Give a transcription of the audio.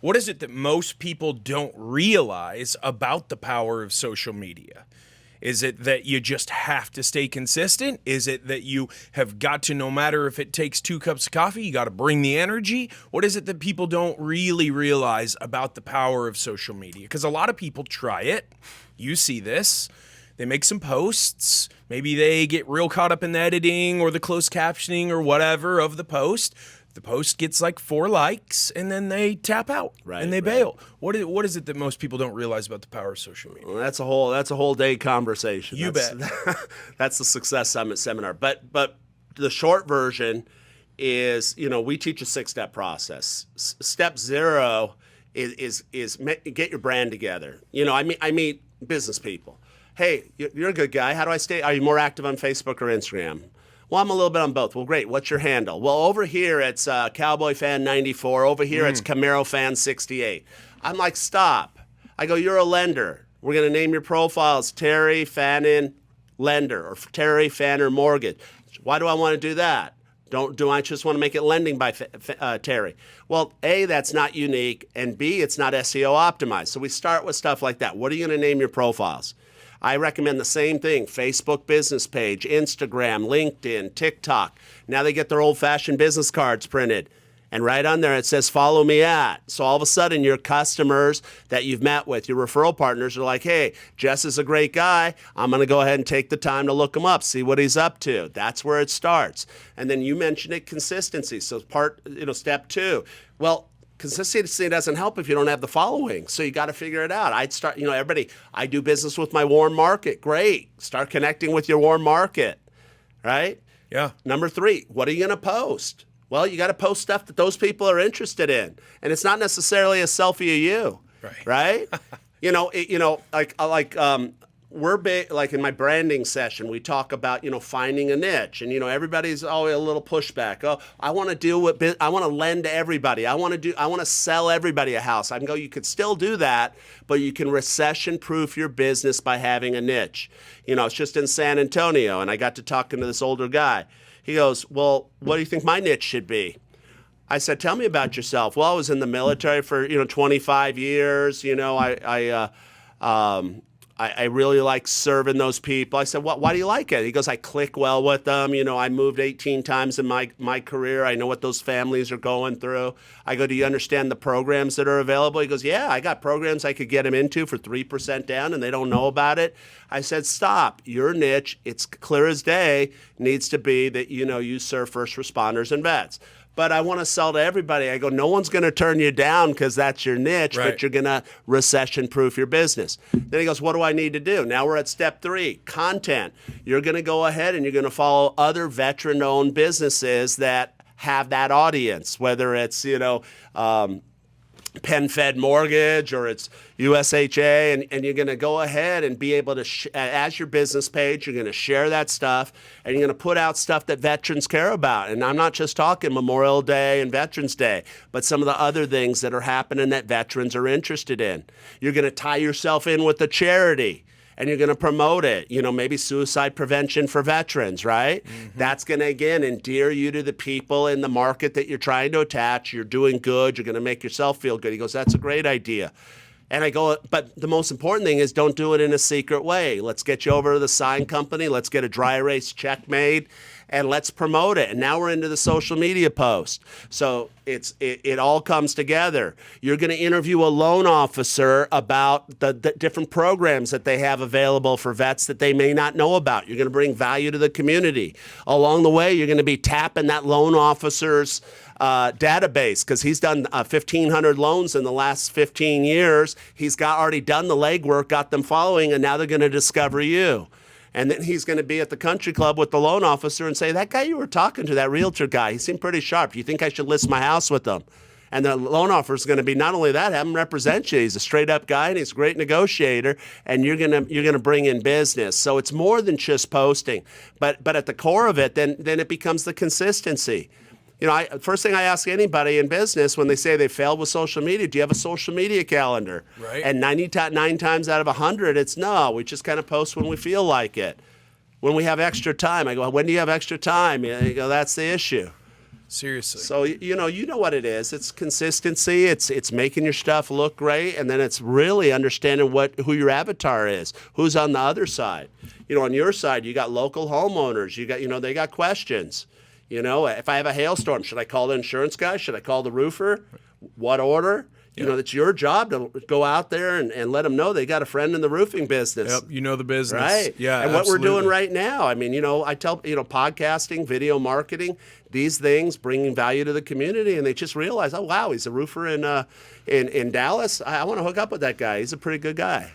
What is it that most people don't realize about the power of social media? Is it that you just have to stay consistent? Is it that you have got to, no matter if it takes 2 cups of coffee, you got to bring the energy? What is it that people don't really realize about the power of social media? Because a lot of people try it. You see this. They make some posts. Maybe they get real caught up in the editing or the closed captioning or whatever of the post. The post gets like 4 likes, and then they tap out and they bail. What is it that most people don't realize about the power of social media? Well, that's a whole day conversation. You bet. That's the Success Summit seminar. But the short version is, we teach a 6-step process. Step 0 is get your brand together. I meet business people. Hey, you're a good guy. How do I stay? Are you more active on Facebook or Instagram? Well, I'm a little bit on both. Well, great. What's your handle? Well, over here it's Cowboy Fan 94. Over here it's Camaro Fan 68. I'm like, stop. I go, you're a lender. We're going to name your profiles Terry Fannin Lender or Terry Fanner Mortgage. Why do I want to do that? Do I just want to make it lending by Terry? Well, A, that's not unique, and B, it's not SEO optimized. So we start with stuff like that. What are you going to name your profiles? I recommend the same thing, Facebook business page, Instagram, LinkedIn, TikTok. Now they get their old-fashioned business cards printed. And right on there it says, follow me at. So all of a sudden your customers that you've met with, your referral partners are like, hey, Jess is a great guy. I'm going to go ahead and take the time to look him up, see what he's up to. That's where it starts. And then you mentioned it, consistency. So step 2. Well, consistency doesn't help if you don't have the following. So you got to figure it out. I'd start, everybody, I do business with my warm market. Great. Start connecting with your warm market, right? Yeah. Number 3, what are you going to post? Well, you got to post stuff that those people are interested in. And it's not necessarily a selfie of you, right? We're big, like in my branding session, we talk about, finding a niche, and, everybody's always a little pushback. Oh, I want to lend to everybody. I want to sell everybody a house. I can go, you could still do that, but you can recession-proof your business by having a niche. It's just in San Antonio, and I got to talking to this older guy. He goes, well, what do you think my niche should be? I said, tell me about yourself. Well, I was in the military for, 25 years. I really like serving those people. I said, why do you like it? He goes, I click well with them. I moved 18 times in my career. I know what those families are going through. I go, do you understand the programs that are available? He goes, yeah, I got programs I could get them into for 3% down, and they don't know about it. I said, stop. Your niche, it's clear as day, needs to be that, you serve first responders and vets. But I want to sell to everybody. I go, no one's going to turn you down because that's your niche, but you're going to recession-proof your business. Then he goes, what do I need to do? Now we're at step 3, content. You're going to go ahead and you're going to follow other veteran-owned businesses that have that audience, whether it's, PenFed Mortgage or it's USHA, and you're going to go ahead and be able to, as your business page, you're going to share that stuff, and you're going to put out stuff that veterans care about. And I'm not just talking Memorial Day and Veterans Day, but some of the other things that are happening that veterans are interested in. You're going to tie yourself in with a charity, and you're going to promote it, maybe suicide prevention for veterans, right? Mm-hmm. That's going to, again, endear you to the people in the market that you're trying to attach. You're doing good. You're going to make yourself feel good. He goes, that's a great idea. And I go, but the most important thing is don't do it in a secret way. Let's get you over to the sign company. Let's get a dry erase check made, and let's promote it. And now we're into the social media post. So it all comes together. You're going to interview a loan officer about the different programs that they have available for vets that they may not know about. You're going to bring value to the community. Along the way, you're going to be tapping that loan officer's database, because he's done 1,500 loans in the last 15 years. He's already done the legwork, got them following, and now they're going to discover you. And then he's going to be at the country club with the loan officer and say, that guy you were talking to, that realtor guy, he seemed pretty sharp. Do you think I should list my house with him? And the loan officer is going to be, not only that, have him represent you. He's a straight up guy and he's a great negotiator, and you're going to bring in business. So it's more than just posting. But at the core of it, then it becomes the consistency. First thing I ask anybody in business when they say they failed with social media, do you have a social media calendar? Right. And 99 times out of 100, it's no. We just kind of post when we feel like it. When we have extra time, I go, when do you have extra time? You go, that's the issue. Seriously. So you know what it is. It's consistency. It's making your stuff look great, and then it's really understanding who your avatar is, who's on the other side. On your side, you got local homeowners. You got they got questions. If I have a hailstorm, should I call the insurance guy? Should I call the roofer? What order? It's your job to go out there and let them know they got a friend in the roofing business. Yep, you know the business. Right. Yeah, and what absolutely. we're doing right now, I mean, I tell, podcasting, video marketing, these things bringing value to the community, and they just realize, oh, wow, he's a roofer in Dallas. I want to hook up with that guy. He's a pretty good guy.